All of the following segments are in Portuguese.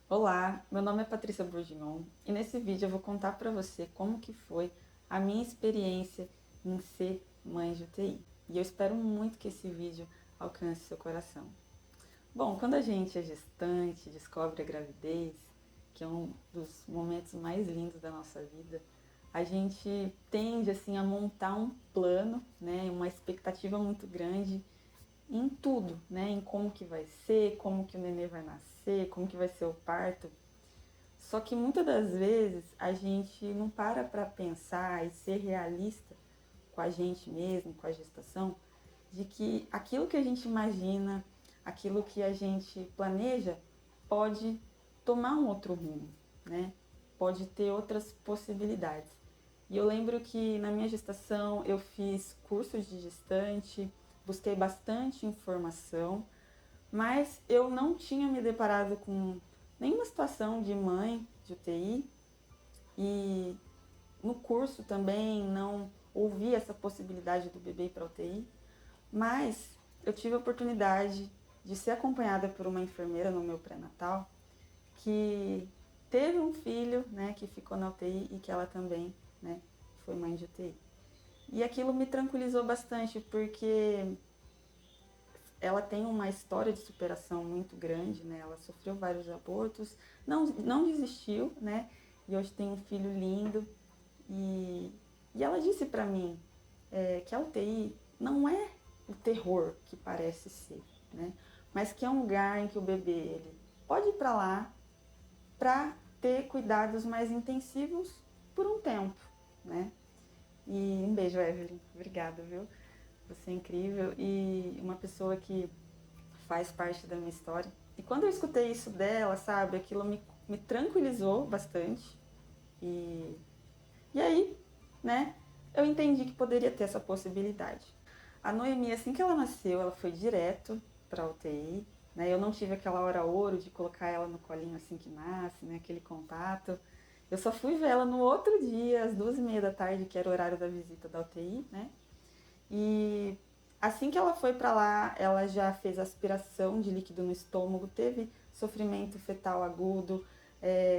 Olá, meu nome é Patrícia Bourguignon e nesse vídeo eu vou contar para você como que foi a minha experiência em ser mãe de UTI. E eu espero muito que esse vídeo alcance seu coração. Bom, quando a gente é gestante, descobre a gravidez, que é um dos momentos mais lindos da nossa vida, a gente tende assim a montar um plano, né, uma expectativa muito grande em tudo, né, em como que vai ser, como que o nenê vai nascer, como que vai ser o parto. Só que muitas das vezes a gente não para pensar e ser realista com a gente mesmo, com a gestação, de que aquilo que a gente imagina, aquilo que a gente planeja, pode tomar um outro rumo, né? Pode ter outras possibilidades. E eu lembro que na minha gestação eu fiz cursos de gestante, busquei bastante informação, mas eu não tinha me deparado com nenhuma situação de mãe de UTI e no curso também não ouvi essa possibilidade do bebê ir para UTI, mas eu tive a oportunidade de ser acompanhada por uma enfermeira no meu pré-natal que teve um filho, né, que ficou na UTI e que ela também, né, foi mãe de UTI. E aquilo me tranquilizou bastante porque ela tem uma história de superação muito grande, né? Ela sofreu vários abortos, não desistiu, né? E hoje tem um filho lindo. E, e ela disse para mim que a UTI não é o terror que parece ser, né? Mas que é um lugar em que o bebê ele pode ir para lá para ter cuidados mais intensivos por um tempo, né? E um beijo, Evelyn. Obrigada, viu? Você é incrível e uma pessoa que faz parte da minha história. E quando eu escutei isso dela, sabe, aquilo me tranquilizou bastante. E, e aí, né, eu entendi que poderia ter essa possibilidade. A Noemi, assim que ela nasceu, ela foi direto para a UTI. Né, eu não tive aquela hora ouro de colocar ela no colinho assim que nasce, né, aquele contato. Eu só fui ver ela no outro dia, às 2h30 da tarde, que era o horário da visita da UTI, né? E assim que ela foi para lá, ela já fez aspiração de líquido no estômago, teve sofrimento fetal agudo,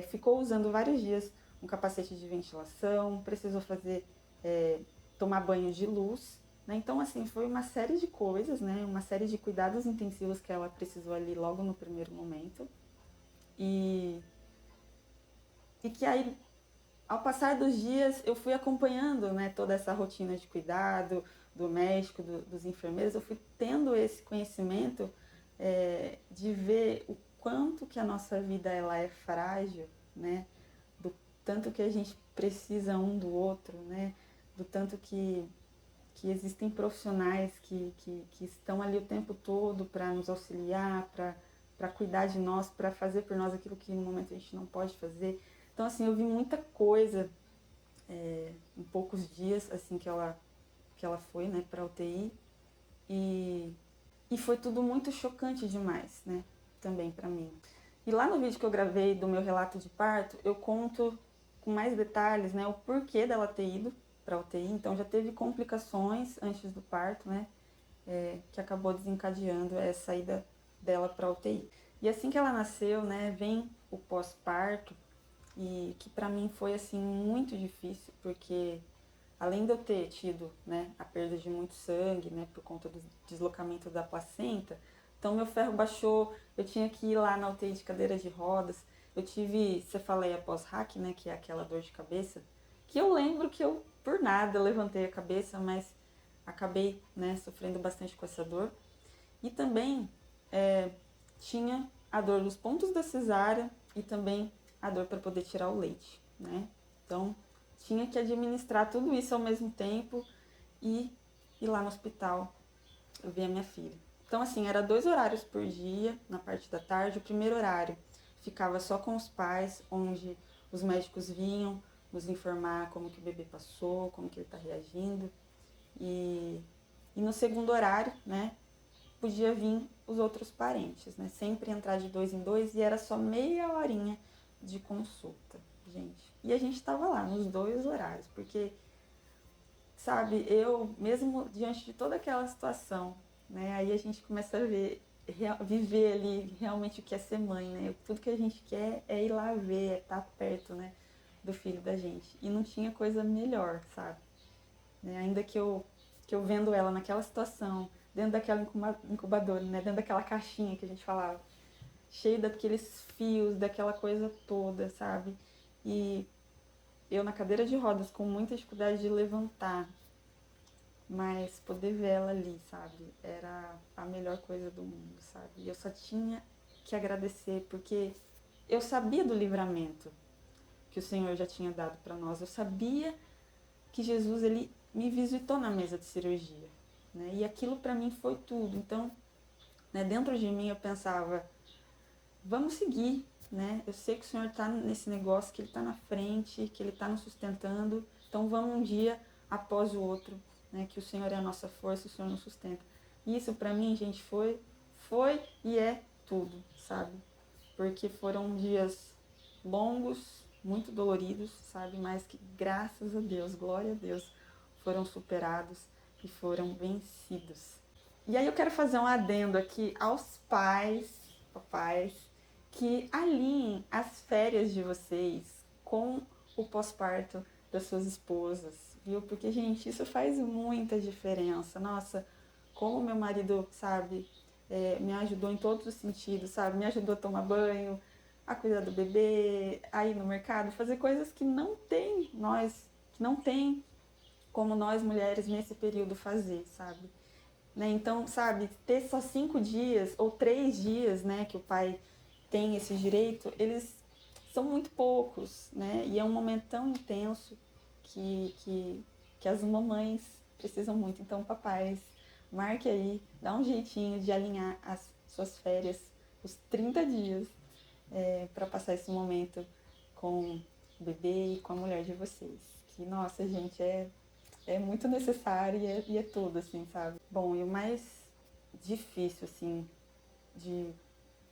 ficou usando vários dias um capacete de ventilação, precisou fazer tomar banho de luz. Né? Então, assim, foi uma série de coisas, né? Uma série de cuidados intensivos que ela precisou ali logo no primeiro momento. E, e que aí ao passar dos dias, eu fui acompanhando, né, toda essa rotina de cuidado do médico, dos enfermeiros, eu fui tendo esse conhecimento de ver o quanto que a nossa vida ela é frágil, né, do tanto que a gente precisa um do outro, né, do tanto que existem profissionais que estão ali o tempo todo para nos auxiliar, para cuidar de nós, para fazer por nós aquilo que no momento a gente não pode fazer. Então, assim, eu vi muita coisa em poucos dias, assim, que ela foi, né, para UTI. E, e foi tudo muito chocante demais, né, também para mim. E lá no vídeo que eu gravei do meu relato de parto, eu conto com mais detalhes, né, o porquê dela ter ido para UTI. Então já teve complicações antes do parto, né, que acabou desencadeando essa ida dela para UTI. E assim que ela nasceu, né, vem o pós-parto, e que para mim foi assim muito difícil, porque além de eu ter tido, né, a perda de muito sangue, né, por conta do deslocamento da placenta, então meu ferro baixou, eu tinha que ir lá na UTI de cadeira de rodas, eu tive cefaleia pós-RAC, né, que é aquela dor de cabeça, que eu lembro que eu, por nada, levantei a cabeça, mas acabei, né, sofrendo bastante com essa dor. E também tinha a dor dos pontos da cesárea e também a dor para poder tirar o leite, né? Então, tinha que administrar tudo isso ao mesmo tempo e ir lá no hospital ver a minha filha. Então, assim, era 2 horários por dia, na parte da tarde. O primeiro horário ficava só com os pais, onde os médicos vinham nos informar como que o bebê passou, como que ele está reagindo. E no segundo horário, né, podia vir os outros parentes, né? Sempre entrar de 2 em 2 e era só meia horinha de consulta, gente. E a gente tava lá nos 2 horários, porque, sabe, eu, mesmo diante de toda aquela situação, né? Aí a gente começa a ver viver ali realmente o que é ser mãe, né? Tudo que a gente quer é ir lá ver, é estar perto, né, do filho da gente. E não tinha coisa melhor, sabe? Né? Ainda que eu vendo ela naquela situação, dentro daquela incubadora, né? Dentro daquela caixinha que a gente falava, cheio daqueles fios, daquela coisa toda, sabe? E eu na cadeira de rodas, com muita dificuldade de levantar, mas poder ver ela ali, sabe? Era a melhor coisa do mundo, sabe? E eu só tinha que agradecer, porque eu sabia do livramento que o Senhor já tinha dado para nós. Eu sabia que Jesus, ele me visitou na mesa de cirurgia, né? E aquilo para mim foi tudo. Então, né, dentro de mim eu pensava, vamos seguir, né? Eu sei que o Senhor está nesse negócio, que Ele está na frente, que Ele está nos sustentando. Então vamos um dia após o outro, né? Que o Senhor é a nossa força, o Senhor nos sustenta. E isso para mim, gente, foi e é tudo, sabe? Porque foram dias longos, muito doloridos, sabe? Mas que graças a Deus, glória a Deus, foram superados e foram vencidos. E aí eu quero fazer um adendo aqui aos pais, papais, que alinhem as férias de vocês com o pós-parto das suas esposas, viu? Porque, gente, isso faz muita diferença. Nossa, como meu marido, sabe, me ajudou em todos os sentidos, sabe? Me ajudou a tomar banho, a cuidar do bebê, a ir no mercado, fazer coisas que não tem que não tem como nós mulheres nesse período fazer, sabe? Né? Então, sabe, ter só 5 dias ou 3 dias, né, que o pai tem esse direito, eles são muito poucos, né? E é um momento tão intenso que as mamães precisam muito. Então, papais, marque aí, dá um jeitinho de alinhar as suas férias, os 30 dias, para passar esse momento com o bebê e com a mulher de vocês. Que, nossa, gente, é muito necessário e é tudo, assim, sabe? Bom, e o mais difícil, assim, de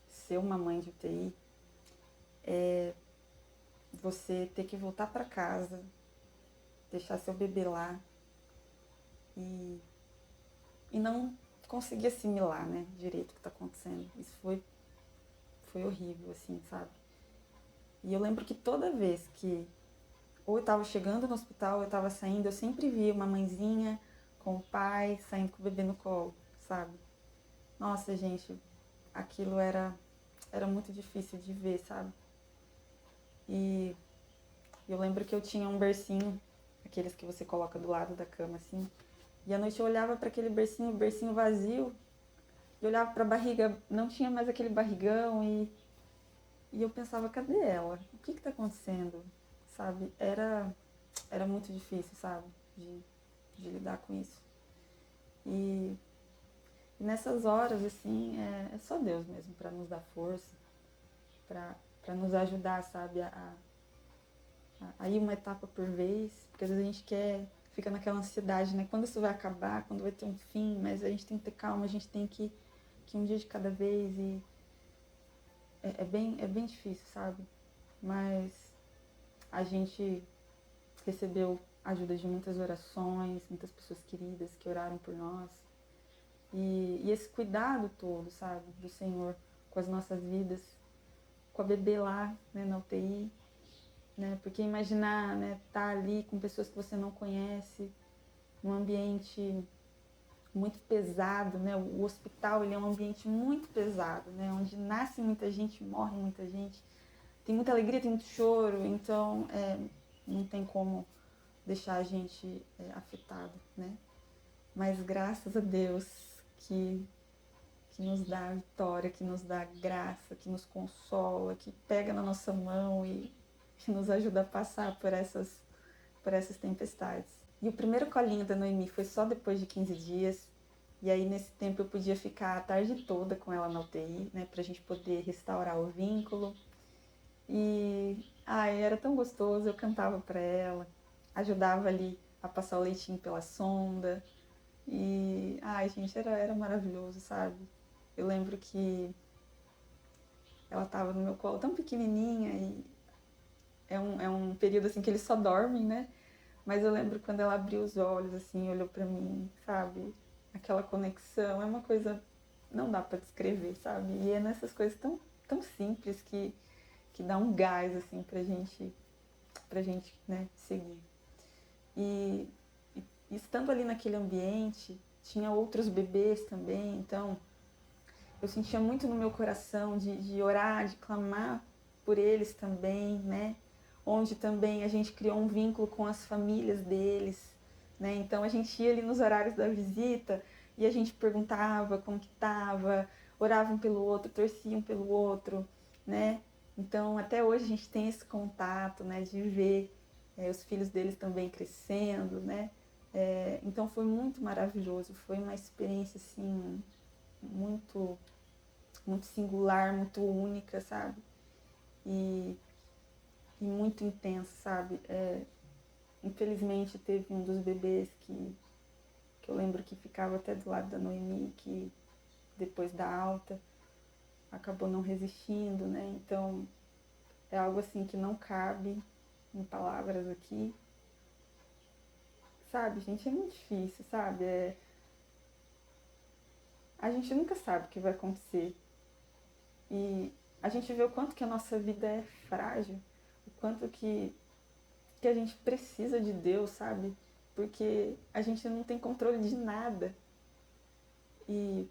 ser uma mãe de UTI é você ter que voltar para casa, deixar seu bebê lá e, e não conseguir assimilar, né, direito o que tá acontecendo. Isso foi horrível, assim, sabe? E eu lembro que toda vez que ou eu tava chegando no hospital, ou eu tava saindo, eu sempre via uma mãezinha com o pai saindo com o bebê no colo, sabe? Nossa, gente, aquilo era muito difícil de ver, sabe? E eu lembro que eu tinha um bercinho, aqueles que você coloca do lado da cama, assim. E à noite eu olhava para aquele bercinho, o bercinho vazio, e olhava para a barriga, não tinha mais aquele barrigão, e eu pensava, cadê ela? O que tá acontecendo? Sabe? Era muito difícil, sabe? De lidar com isso. E nessas horas, assim, é só Deus mesmo para nos dar força, para nos ajudar, sabe? A ir uma etapa por vez, porque às vezes a gente fica naquela ansiedade, né? Quando isso vai acabar, quando vai ter um fim, mas a gente tem que ter calma, a gente tem que um dia de cada vez e é bem difícil, sabe? Mas a gente recebeu ajuda de muitas orações, muitas pessoas queridas que oraram por nós. E esse cuidado todo, sabe, do Senhor com as nossas vidas, com a bebê lá, né, na UTI, né? Porque imaginar, né, tá ali com pessoas que você não conhece, num ambiente muito pesado, né? O hospital, ele é um ambiente muito pesado, né? Onde nasce muita gente, morre muita gente, tem muita alegria, tem muito choro, então não tem como deixar a gente afetado, né? Mas graças a Deus que nos dá a vitória, que nos dá a graça, que nos consola, que pega na nossa mão e que nos ajuda a passar por essas tempestades. E o primeiro colinho da Noemi foi só depois de 15 dias. E aí, nesse tempo, eu podia ficar a tarde toda com ela na UTI, né? Pra gente poder restaurar o vínculo. E, era tão gostoso. Eu cantava pra ela, ajudava ali a passar o leitinho pela sonda. E, gente, era maravilhoso, sabe? Eu lembro que ela tava no meu colo tão pequenininha e é um período, assim, que eles só dormem, né? Mas eu lembro quando ela abriu os olhos, assim, olhou pra mim, sabe? Aquela conexão, é uma coisa não dá para descrever, sabe? E é nessas coisas tão simples que dá um gás, assim, pra gente, né, seguir. E estando ali naquele ambiente, tinha outros bebês também, então eu sentia muito no meu coração de orar, de clamar por eles também, né? Onde também a gente criou um vínculo com as famílias deles, né? Então a gente ia ali nos horários da visita e a gente perguntava como que estava, oravam pelo outro, torciam pelo outro, né? Então até hoje a gente tem esse contato, né? De ver os filhos deles também crescendo, né? Então foi muito maravilhoso, foi uma experiência assim muito muito singular, muito única, sabe? E muito intensa, sabe? Infelizmente teve um dos bebês que eu lembro que ficava até do lado da Noemi, que depois da alta acabou não resistindo, né? Então é algo assim que não cabe em palavras aqui. Sabe, gente, é muito difícil, sabe? A gente nunca sabe o que vai acontecer. E a gente vê o quanto que a nossa vida é frágil, o quanto que a gente precisa de Deus, sabe? Porque a gente não tem controle de nada. E,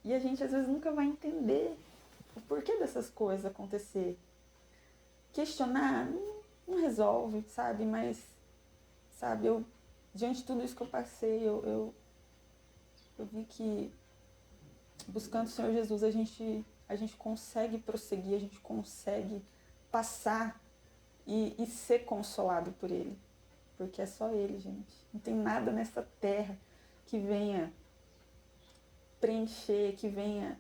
e a gente às vezes nunca vai entender o porquê dessas coisas acontecer. Questionar não resolve, sabe? Mas, sabe, diante de tudo isso que eu passei, eu vi que buscando o Senhor Jesus a gente consegue prosseguir, a gente consegue passar e ser consolado por Ele. Porque é só Ele, gente. Não tem nada nessa terra que venha preencher, que venha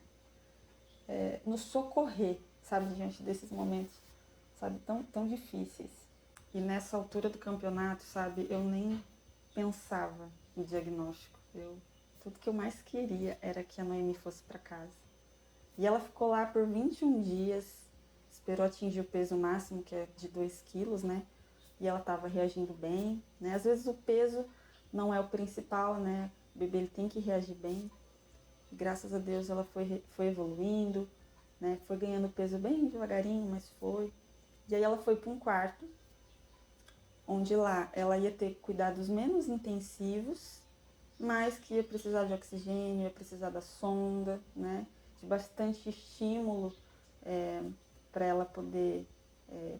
nos socorrer, sabe, diante desses momentos, sabe, tão difíceis. E nessa altura do campeonato, sabe, eu nem pensava em diagnóstico. Tudo que eu mais queria era que a Noemi fosse para casa. E ela ficou lá por 21 dias, esperou atingir o peso máximo, que é de 2 quilos, né? E ela estava reagindo bem, né? Às vezes o peso não é o principal, né? O bebê ele tem que reagir bem. E graças a Deus ela foi evoluindo, né? Foi ganhando peso bem devagarinho, mas foi. E aí ela foi para um quarto, onde lá ela ia ter cuidados menos intensivos, mas que ia precisar de oxigênio, ia precisar da sonda, né? De bastante estímulo para ela poder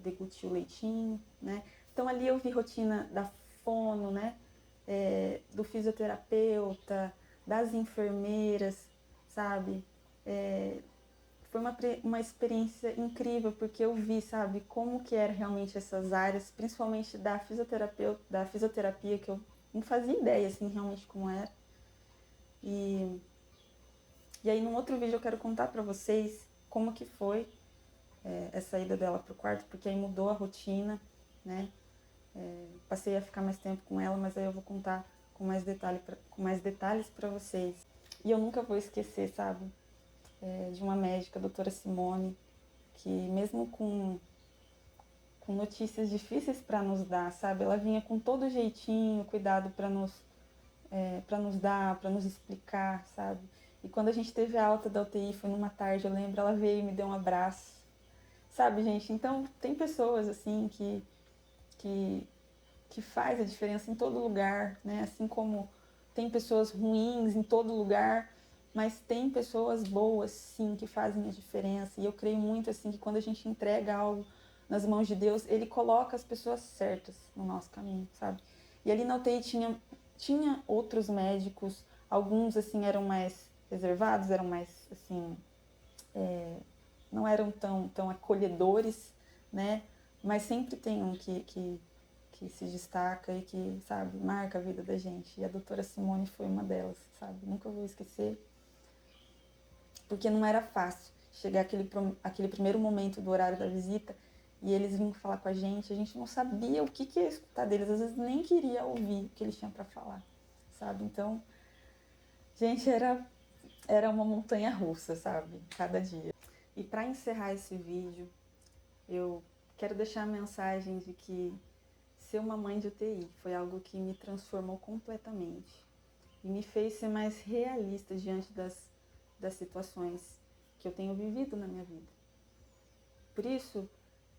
deglutir o leitinho, né? Então ali eu vi rotina da fono, né? Do fisioterapeuta, das enfermeiras, sabe? Foi uma experiência incrível, porque eu vi, sabe, como que eram realmente essas áreas, principalmente da fisioterapia, que eu não fazia ideia, assim, realmente como era. E aí, num outro vídeo, eu quero contar pra vocês como que foi essa ida dela pro quarto, porque aí mudou a rotina, né? Passei a ficar mais tempo com ela, mas aí eu vou contar com mais detalhes pra vocês. E eu nunca vou esquecer, sabe, de uma médica, a doutora Simone, que mesmo com notícias difíceis para nos dar, sabe? Ela vinha com todo jeitinho, cuidado para nos dar, para nos explicar, sabe? E quando a gente teve a alta da UTI, foi numa tarde, eu lembro, ela veio e me deu um abraço, sabe, gente? Então, tem pessoas, assim, que faz a diferença em todo lugar, né? Assim como tem pessoas ruins em todo lugar, mas tem pessoas boas, sim, que fazem a diferença. E eu creio muito, assim, que quando a gente entrega algo nas mãos de Deus, Ele coloca as pessoas certas no nosso caminho, sabe? E ali na UTI tinha outros médicos, alguns, assim, eram mais reservados, eram mais, assim, não eram tão acolhedores, né? Mas sempre tem um que se destaca e que, sabe, marca a vida da gente. E a doutora Simone foi uma delas, sabe? Nunca vou esquecer, porque não era fácil chegar aquele primeiro momento do horário da visita e eles vinham falar com a gente não sabia o que ia escutar deles, às vezes nem queria ouvir o que eles tinham para falar, sabe? Então, gente, era uma montanha russa, sabe? Cada dia. E para encerrar esse vídeo, eu quero deixar a mensagem de que ser uma mãe de UTI foi algo que me transformou completamente. e me fez ser mais realista diante das situações que eu tenho vivido na minha vida. Por isso,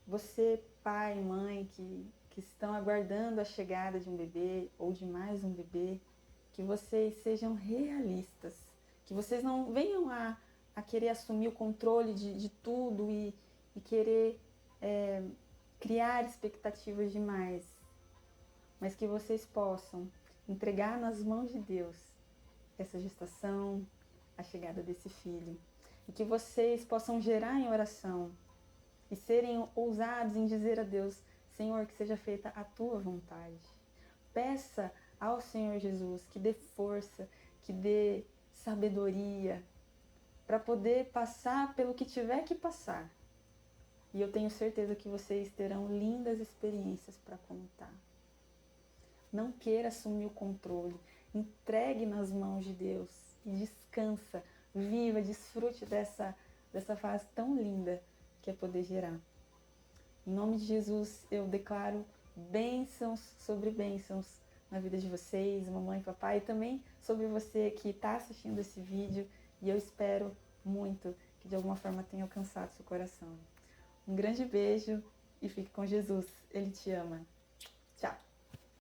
você, pai, mãe, que estão aguardando a chegada de um bebê ou de mais um bebê, que vocês sejam realistas, que vocês não venham a querer assumir o controle de tudo e querer criar expectativas demais, mas que vocês possam entregar nas mãos de Deus essa gestação, a chegada desse filho, e que vocês possam gerar em oração e serem ousados em dizer a Deus: Senhor, que seja feita a tua vontade. Peça ao Senhor Jesus que dê força, que dê sabedoria para poder passar pelo que tiver que passar. E eu tenho certeza que vocês terão lindas experiências para contar. Não queira assumir o controle. Entregue nas mãos de Deus e descansa, viva, desfrute dessa fase tão linda que é poder gerar. Em nome de Jesus, eu declaro bênçãos sobre bênçãos na vida de vocês, mamãe e papai, e também sobre você que está assistindo esse vídeo, e eu espero muito que de alguma forma tenha alcançado seu coração. Um grande beijo e fique com Jesus, Ele te ama.